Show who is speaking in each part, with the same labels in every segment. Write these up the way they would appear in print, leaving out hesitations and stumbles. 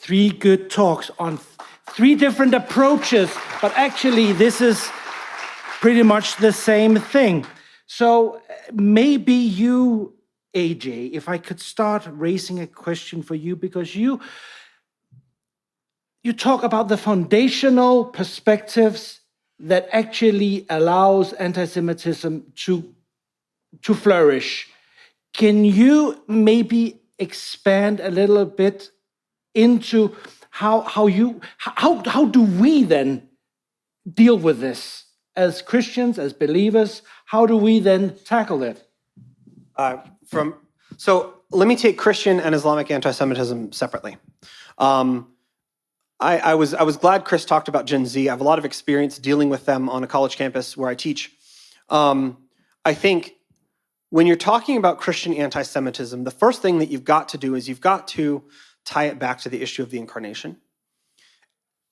Speaker 1: 3 good talks on 3 different approaches, but actually this is pretty much the same thing. So maybe you, AJ, if I could start raising a question for you, because you talk about the foundational perspectives that actually allows anti-Semitism to flourish. Can you maybe expand a little bit into how do we then deal with this as Christians, as believers? How do we then tackle it?
Speaker 2: So let me take Christian and Islamic anti-Semitism separately. I was glad Chris talked about Gen Z. I have a lot of experience dealing with them on a college campus where I teach. I think when you're talking about Christian anti-Semitism, the first thing that you've got to do is you've got to tie it back to the issue of the incarnation.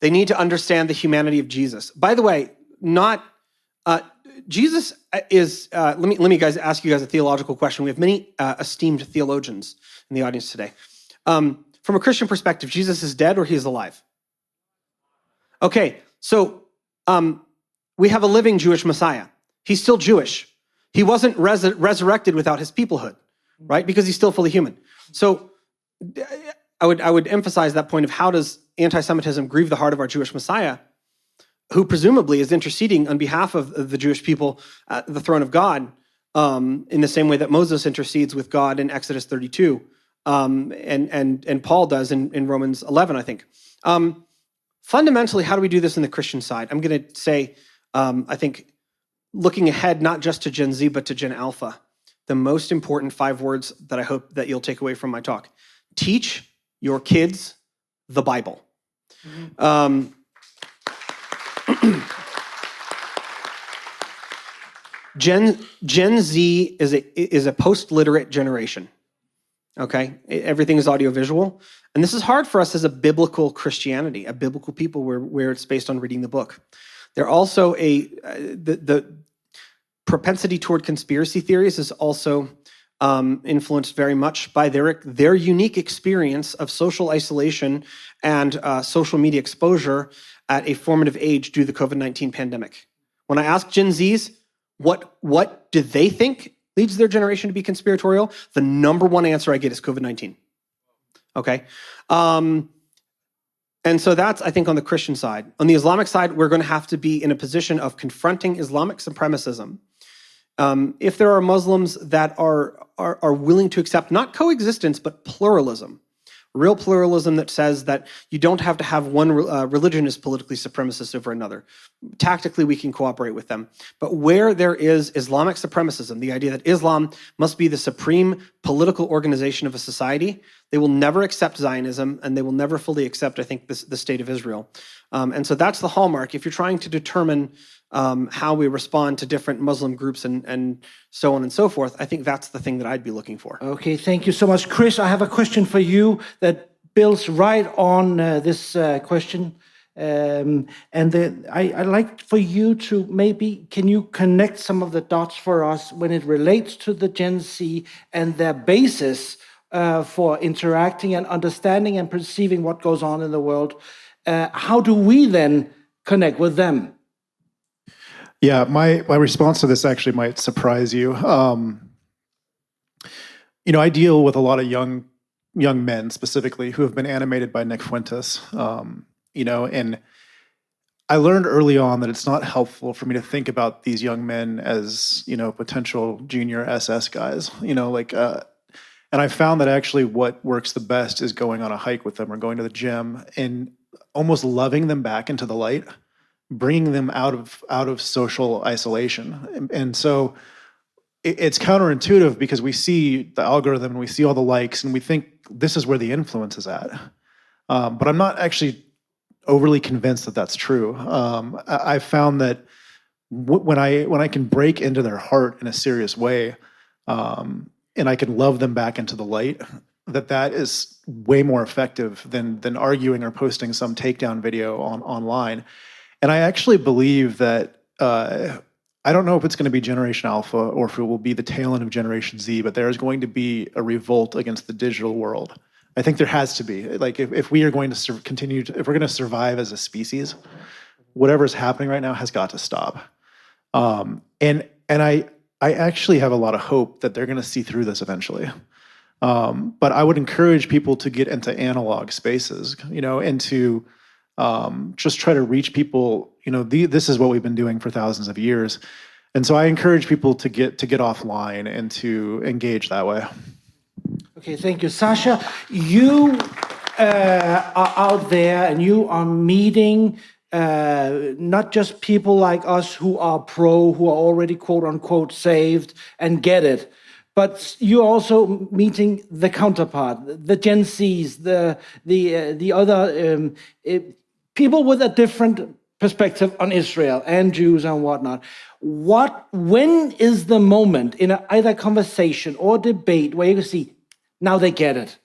Speaker 2: They need to understand the humanity of Jesus. By the way, Jesus is, let me guys ask you guys a theological question. We have many esteemed theologians in the audience today. From a Christian perspective, Jesus is dead or he is alive? Okay, so we have a living Jewish Messiah. He's still Jewish. He wasn't resurrected without his peoplehood, right? Because he's still fully human. So I would emphasize that point of how does anti-Semitism grieve the heart of our Jewish Messiah, who presumably is interceding on behalf of the Jewish people at the throne of God, in the same way that Moses intercedes with God in Exodus 32, and Paul does in Romans 11, I think. Fundamentally, how do we do this in the Christian side? I'm going to say, I think, looking ahead not just to Gen Z, but to Gen Alpha, the most important 5 words that I hope that you'll take away from my talk. Teach your kids the Bible. Mm-hmm. Gen Z is a post-literate generation. Okay, everything is audiovisual, and this is hard for us as a biblical Christianity, a biblical people where it's based on reading the book. They're also the propensity toward conspiracy theories is also influenced very much by their unique experience of social isolation and social media exposure at a formative age due to the COVID-19 pandemic. When I ask Gen Zs what do they think leads their generation to be conspiratorial, the number one answer I get is COVID-19. Okay? And so that's, I think, on the Christian side. On the Islamic side, we're going to have to be in a position of confronting Islamic supremacism. If there are Muslims that are willing to accept not coexistence, but pluralism, real pluralism that says that you don't have to have one religion as politically supremacist over another. Tactically, we can cooperate with them. But where there is Islamic supremacism, the idea that Islam must be the supreme political organization of a society, they will never accept Zionism, and they will never fully accept, I think, the state of Israel. And so that's the hallmark. If you're trying to determine how we respond to different Muslim groups and so on and so forth, I think that's the thing that I'd be looking for.
Speaker 1: Okay, thank you so much. Chris, I have a question for you that builds right on this question. I'd like for you to maybe, can you connect some of the dots for us when it relates to the Gen Z and their basis for interacting and understanding and perceiving what goes on in the world? How do we then connect with them?
Speaker 3: Yeah, my response to this actually might surprise you. I deal with a lot of young men specifically who have been animated by Nick Fuentes. And I learned early on that it's not helpful for me to think about these young men as, potential junior SS guys, and I found that actually what works the best is going on a hike with them or going to the gym and almost loving them back into the light, bringing them out of social isolation. And so it's counterintuitive because we see the algorithm and we see all the likes and we think this is where the influence is at. But I'm not actually overly convinced that that's true. I've found that when I can break into their heart in a serious way, and I can love them back into the light, that is way more effective than arguing or posting some takedown video online. And I actually believe that, I don't know if it's going to be Generation Alpha or if it will be the tail end of Generation Z, but there is going to be a revolt against the digital world. I think there has to be. Like, if we are going to if we're going to survive as a species, whatever's happening right now has got to stop. And I actually have a lot of hope that they're going to see through this eventually. But I would encourage people to get into analog spaces, and to just try to reach people. This is what we've been doing for thousands of years. And so I encourage people to get offline and to engage that way.
Speaker 1: Okay, thank you. Sacha, you are out there and you are meeting not just people like us who are who are already quote unquote saved and get it, but you're also meeting the counterpart, the Gen Zs, the other people with a different perspective on Israel and Jews and whatnot. When is the moment in either conversation or debate where you can see, now they get it?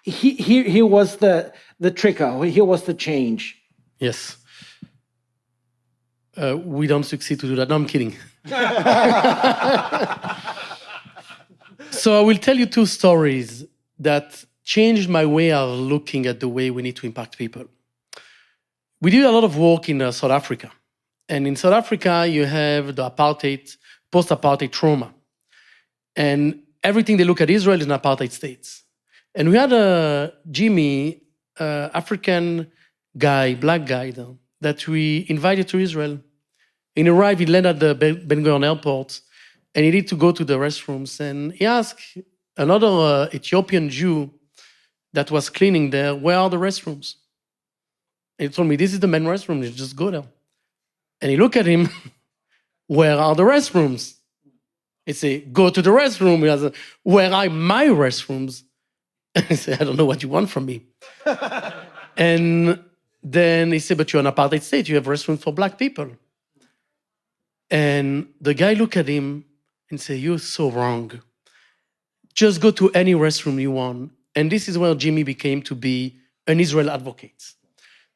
Speaker 1: Here was the trigger, here was the change.
Speaker 4: Yes. We don't succeed to do that. No, I'm kidding. So I will tell you two stories that changed my way of looking at the way we need to impact people. We did a lot of work in South Africa. And in South Africa, you have the post-apartheid trauma. And everything they look at Israel is an apartheid state. And we had Jimmy, African guy, black guy, that we invited to Israel. He arrived, he landed at the Ben Gurion airport, and he needed to go to the restrooms. And he asked another Ethiopian Jew that was cleaning there, where are the restrooms? And he told me, this is the men's restroom, you just go there. And he looked at him, where are the restrooms? He said, go to the restroom. He said, where are my restrooms? And he said, I don't know what you want from me. And then he said, but you're an apartheid state, you have restrooms for black people. And the guy looked at him and said, you're so wrong. Just go to any restroom you want. And this is where Jimmy became to be an Israel advocate.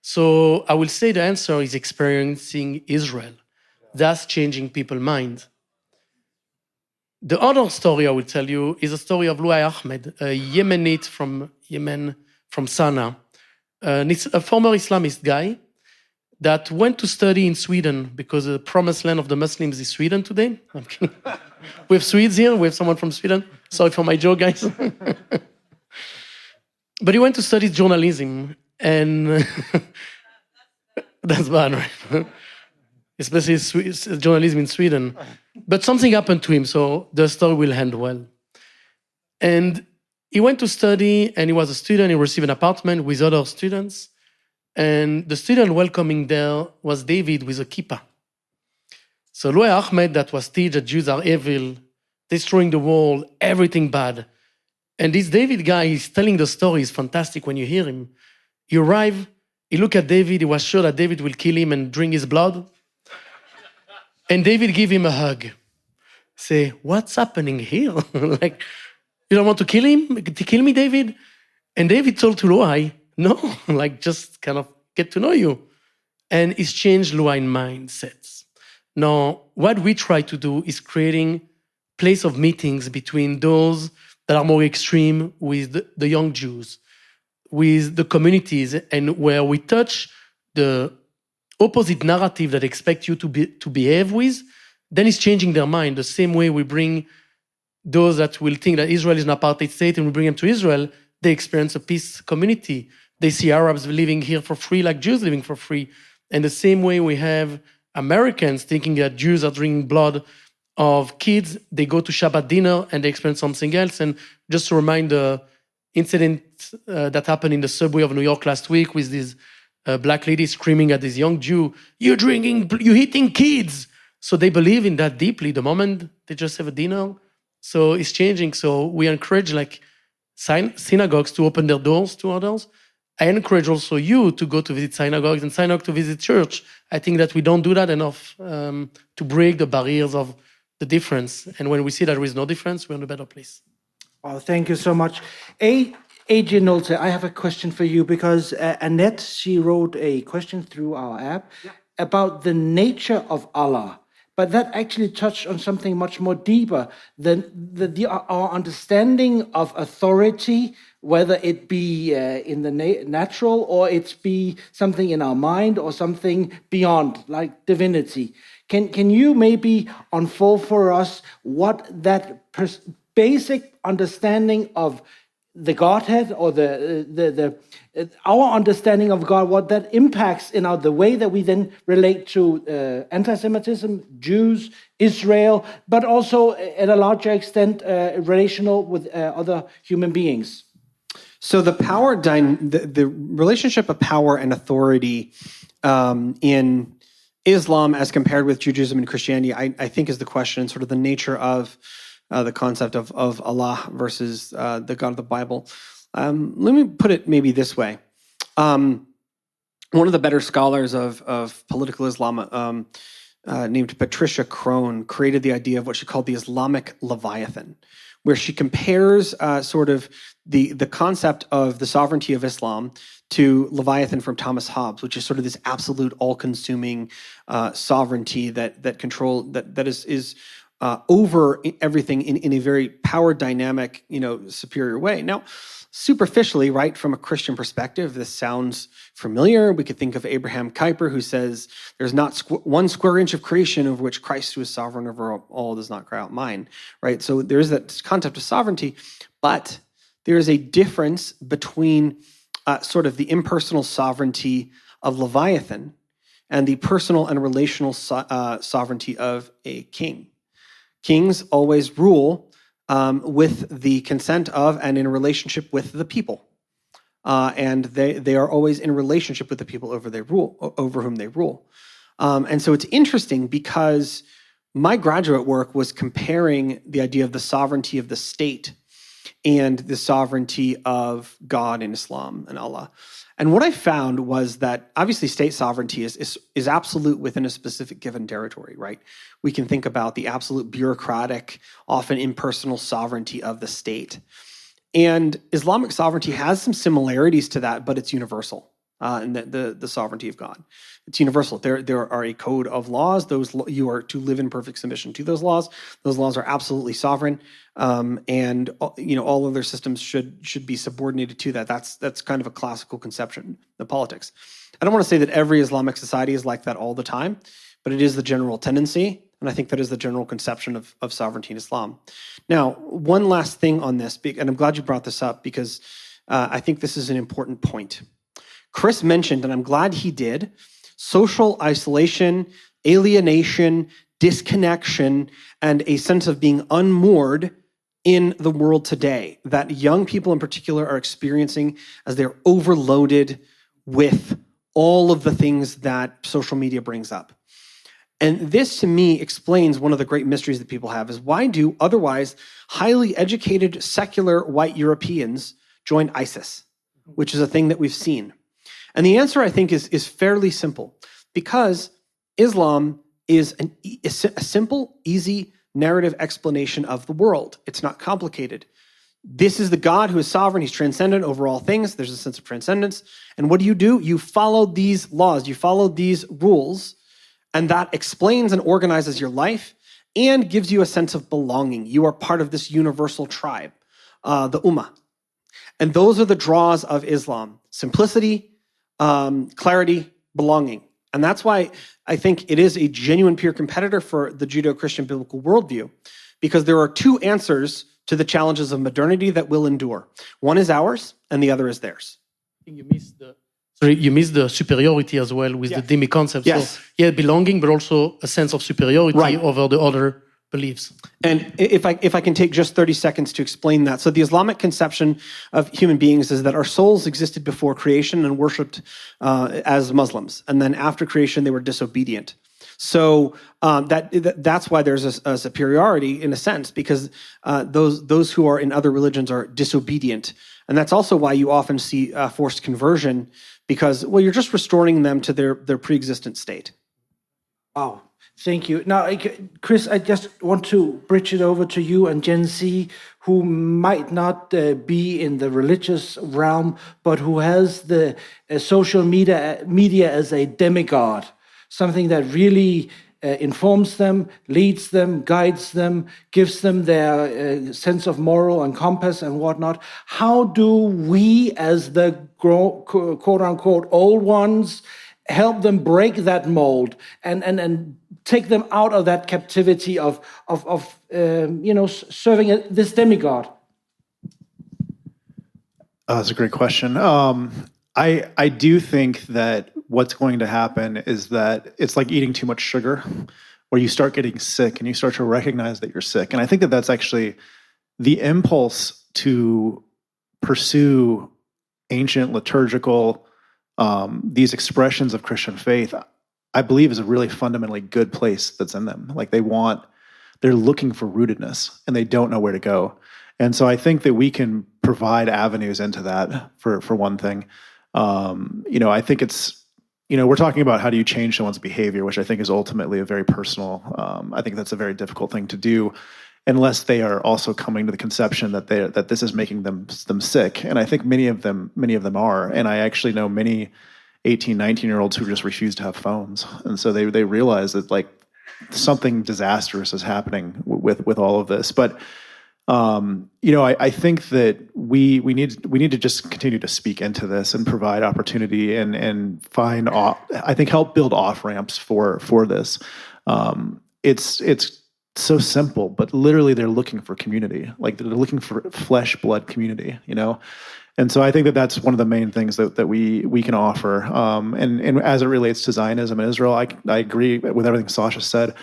Speaker 4: So I will say the answer is experiencing Israel. That's changing people's mind. The other story I will tell you is a story of Louai Ahmed, a Yemenite from Yemen, from Sana'a, a former Islamist guy that went to study in Sweden because the promised land of the Muslims is Sweden today. I'm kidding. We have Swedes here. We have someone from Sweden. Sorry for my joke, guys. But he went to study journalism, and that's bad, right? Especially journalism in Sweden. But something happened to him, so the story will end well. And he went to study, and he was a student. He received an apartment with other students. And the student welcoming there was David with a kippah. So Louai Ahmed, that was teach that Jews are evil, destroying the world, everything bad. And this David guy, he's telling the story, is fantastic when you hear him. He arrived, he looked at David, he was sure that David will kill him and drink his blood. And David gave him a hug. Say, what's happening here? Like, you don't want to kill him? To kill me, David? And David told to Louai, no, like just kind of get to know you. And it's changed Louai's mindsets. Now, what we try to do is creating place of meetings between those that are more extreme with the young Jews, with the communities, and where we touch the opposite narrative that expect you to behave with, then it's changing their mind. The same way we bring those that will think that Israel is an apartheid state and we bring them to Israel, they experience a peace community. They see Arabs living here for free like Jews living for free. And the same way we have Americans thinking that Jews are drinking blood of kids, they go to Shabbat dinner and they experience something else. And just to remind the incident that happened in the subway of New York last week with this black lady screaming at this young Jew, you're hitting kids. So they believe in that deeply the moment they just have a dinner. So it's changing. So we encourage synagogues to open their doors to others. I encourage also you to go to visit synagogues and synagogue to visit church. I think that we don't do that enough to break the barriers of the difference. And when we see that there is no difference, we're in a better place.
Speaker 1: Oh, thank you so much. AJ Nolte, I have a question for you because Annette, she wrote a question through our app about the nature of Allah. but that actually touched on something much more deeper than our understanding of authority, whether it be in the natural or it be something in our mind or something beyond, like divinity. Can you maybe unfold for us what that basic understanding of the Godhead or our understanding of God, what that impacts in the way that we then relate to anti-Semitism, Jews, Israel, but also at a larger extent relational with other human beings?
Speaker 2: So the relationship of power and authority in Islam as compared with Judaism and Christianity, I think is the question, sort of the nature of the concept of Allah versus the God of the Bible. Let me put it maybe this way. One of the better scholars of political Islam, named Patricia Crone, created the idea of what she called the Islamic Leviathan, where she compares sort of the concept of the sovereignty of Islam to Leviathan from Thomas Hobbes, which is sort of this absolute all-consuming sovereignty that is over everything in a very power dynamic, superior way. Now, superficially, right, from a Christian perspective, this sounds familiar. We could think of Abraham Kuyper, who says, there's not 1 square inch of creation over which Christ, who is sovereign over all, does not cry out mine, right? So there is that concept of sovereignty, but there is a difference between sort of the impersonal sovereignty of Leviathan and the personal and relational sovereignty of a king. Kings always rule with the consent of and in relationship with the people. And they are always in relationship with the people over whom they rule. And so it's interesting because my graduate work was comparing the idea of the sovereignty of the state and the sovereignty of God in Islam and Allah. And what I found was that obviously state sovereignty is absolute within a specific given territory, right? We can think about the absolute bureaucratic, often impersonal sovereignty of the state. And Islamic sovereignty has some similarities to that, but it's universal, in the sovereignty of God. It's universal. There are a code of laws. You are to live in perfect submission to those laws. Those laws are absolutely sovereign, and all other systems should be subordinated to that. That's kind of a classical conception of politics. I don't want to say that every Islamic society is like that all the time, but it is the general tendency, and I think that is the general conception of sovereignty in Islam. Now, one last thing on this, and I'm glad you brought this up because I think this is an important point. Chris mentioned, and I'm glad he did, social isolation, alienation, disconnection, and a sense of being unmoored in the world today that young people in particular are experiencing as they're overloaded with all of the things that social media brings up. And this, to me, explains one of the great mysteries that people have is why do otherwise highly educated, secular white Europeans join ISIS, which is a thing that we've seen. And the answer, I think, is fairly simple, because Islam is a simple, easy narrative explanation of the world. It's not complicated. This is the God who is sovereign. He's transcendent over all things. There's a sense of transcendence. And what do? You follow these laws. You follow these rules, and that explains and organizes your life and gives you a sense of belonging. You are part of this universal tribe, the Ummah. And those are the draws of Islam: simplicity, clarity, belonging. And that's why I think it is a genuine peer competitor for the Judeo-Christian biblical worldview, because there are two answers to the challenges of modernity that will endure. One is ours, and the other is theirs.
Speaker 4: I think you miss the superiority as well with the dhimmi concept.
Speaker 2: Yes.
Speaker 4: So, belonging, but also a sense of superiority over the other beliefs.
Speaker 2: And if I can take just 30 seconds to explain that. So the Islamic conception of human beings is that our souls existed before creation and worshipped as Muslims. And then after creation, they were disobedient. So that's why there's a superiority in a sense, because those who are in other religions are disobedient. And that's also why you often see forced conversion, because, well, you're just restoring them to their pre-existent state.
Speaker 1: Wow. Thank you. Now, Chris, I just want to bridge it over to you and Gen Z, who might not be in the religious realm, but who has the social media as a demigod, something that really informs them, leads them, guides them, gives them their sense of moral and compass and whatnot. How do we, as the quote-unquote old ones, help them break that mold and take them out of that captivity of serving this demigod?
Speaker 3: That's a great question. I do think that what's going to happen is that it's like eating too much sugar, where you start getting sick and you start to recognize that you're sick. And I think that that's actually the impulse to pursue ancient liturgical, these expressions of Christian faith, I believe is a really fundamentally good place that's in them. Like they're looking for rootedness and they don't know where to go. And so I think that we can provide avenues into that for one thing. I think it's, we're talking about how do you change someone's behavior, which I think is ultimately a very personal, I think that's a very difficult thing to do unless they are also coming to the conception that this is making them sick. And I think many of them are. And I actually know many 18, 19-year-olds who just refuse to have phones. And so they realize that like something disastrous is happening with all of this. But I think that we need to just continue to speak into this and provide opportunity and find help build off ramps for this. It's so simple, but literally they're looking for community. Like they're looking for flesh blood community, And so I think that that's one of the main things that we can offer. And as it relates to Zionism in Israel, I agree with everything Sacha said.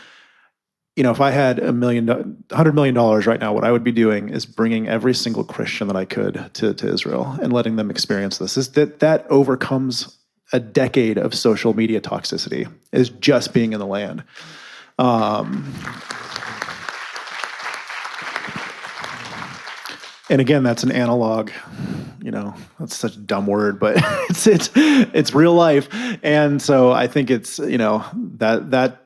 Speaker 3: If I had $100 million right now, what I would be doing is bringing every single Christian that I could to Israel and letting them experience this. That overcomes a decade of social media toxicity, is just being in the land. And again, that's an analog. That's such a dumb word, but it's real life. And so I think it's that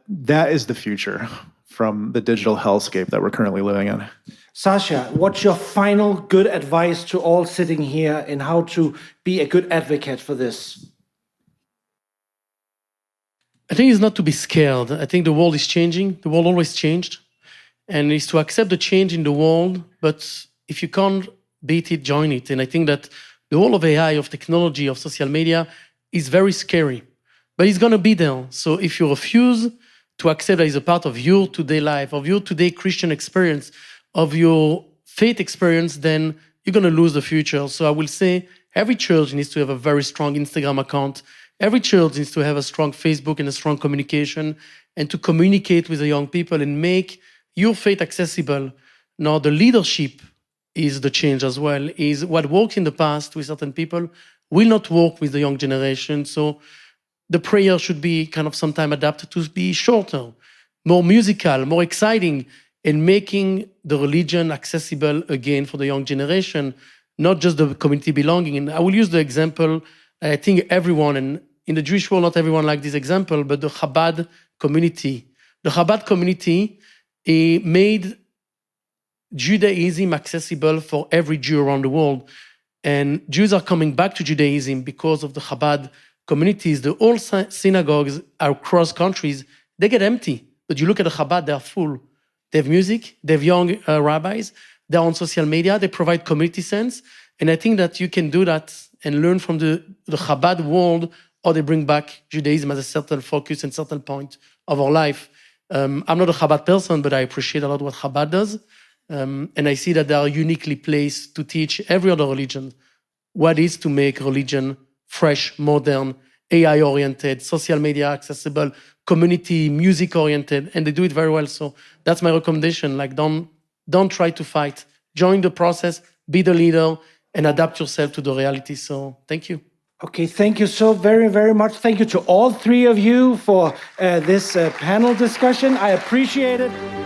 Speaker 3: is the future from the digital hellscape that we're currently living in.
Speaker 1: Sacha, what's your final good advice to all sitting here in how to be a good advocate for this?
Speaker 4: I think it's not to be scared. I think the world is changing. The world always changed. And it's to accept the change in the world, but if you can't beat it, join it. And I think that the whole of AI, of technology, of social media is very scary, but it's going to be there. So if you refuse to accept that it's a part of your today life, of your today Christian experience, of your faith experience, then you're going to lose the future. So I will say every church needs to have a very strong Instagram account. Every church needs to have a strong Facebook and a strong communication, and to communicate with the young people and make your faith accessible. Now, the leadership is the change as well, is what worked in the past with certain people will not work with the young generation. So the prayer should be kind of sometime adapted to be shorter, more musical, more exciting, and making the religion accessible again for the young generation, not just the community belonging. And I will use the example, I think everyone, and in the Jewish world, not everyone likes this example, but the Chabad community. The Chabad community made Judaism accessible for every Jew around the world. And Jews are coming back to Judaism because of the Chabad communities. The old synagogues across countries, they get empty. But you look at the Chabad, they are full. They have music, they have young rabbis, they're on social media, they provide community sense. And I think that you can do that and learn from the Chabad world, or they bring back Judaism as a certain focus and certain point of our life. I'm not a Chabad person, but I appreciate a lot what Chabad does. And I see that they are uniquely placed to teach every other religion what is to make religion fresh, modern, AI-oriented, social media accessible, community, music-oriented, and they do it very well. So that's my recommendation. Like, don't try to fight. Join the process, be the leader, and adapt yourself to the reality. So thank you.
Speaker 1: Okay, thank you so very, very much. Thank you to all three of you for this panel discussion. I appreciate it.